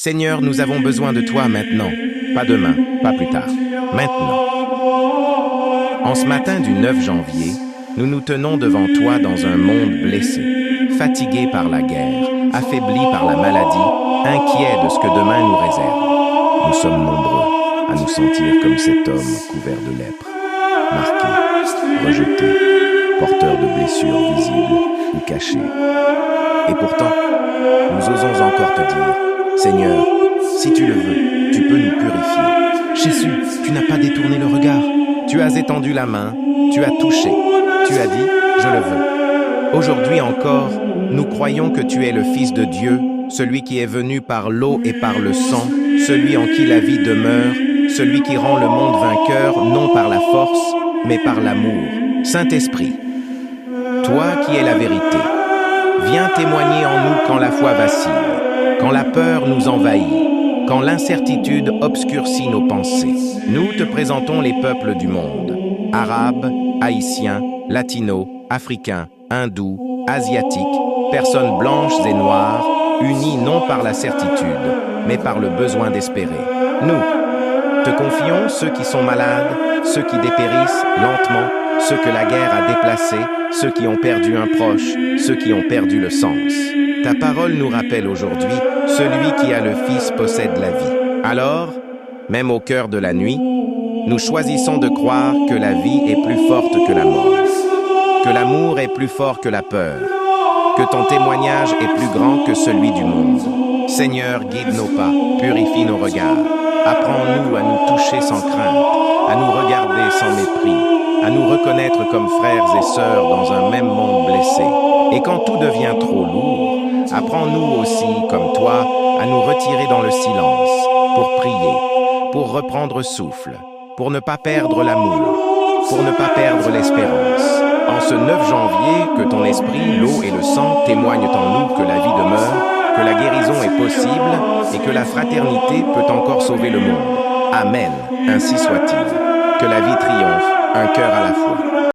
Seigneur, nous avons besoin de toi maintenant, pas demain, pas plus tard, maintenant. En ce matin du 9 janvier, nous nous tenons devant toi dans un monde blessé, fatigué par la guerre, affaibli par la maladie, inquiet de ce que demain nous réserve. Nous sommes nombreux à nous sentir comme cet homme couvert de lèpre, marqué, rejeté, porteur de blessures visibles ou cachées. Et pourtant, nous osons encore te dire, Seigneur, si tu le veux, tu peux nous purifier. Jésus, tu n'as pas détourné le regard. Tu as étendu la main, tu as touché, tu as dit, je le veux. Aujourd'hui encore, nous croyons que tu es le Fils de Dieu, celui qui est venu par l'eau et par le sang, celui en qui la vie demeure, celui qui rend le monde vainqueur, non par la force, mais par l'amour. Saint-Esprit, toi qui es la vérité, viens témoigner en nous quand la foi vacille, quand la peur nous envahit, quand l'incertitude obscurcit nos pensées. Nous te présentons les peuples du monde, arabes, haïtiens, latinos, africains, hindous, asiatiques, personnes blanches et noires, unis non par la certitude, mais par le besoin d'espérer. Nous te confions ceux qui sont malades, ceux qui dépérissent lentement, ceux que la guerre a déplacés, ceux qui ont perdu un proche, ceux qui ont perdu le sens. Ta parole nous rappelle aujourd'hui, celui qui a le Fils possède la vie. Alors, même au cœur de la nuit, nous choisissons de croire que la vie est plus forte que la mort, que l'amour est plus fort que la peur, que ton témoignage est plus grand que celui du monde. Seigneur, guide nos pas, purifie nos regards, apprends-nous à nous toucher sans crainte, à nous regarder sans mépris, à nous reconnaître comme frères et sœurs dans un même monde blessé. Et quand tout devient trop lourd, apprends-nous aussi, comme toi, à nous retirer dans le silence, pour prier, pour reprendre souffle, pour ne pas perdre l'amour, pour ne pas perdre l'espérance. En ce 9 janvier, que ton esprit, l'eau et le sang témoignent en nous que la vie demeure, que la guérison est possible et que la fraternité peut encore sauver le monde. Amen, ainsi soit-il. Que la vie triomphe, un cœur à la fois.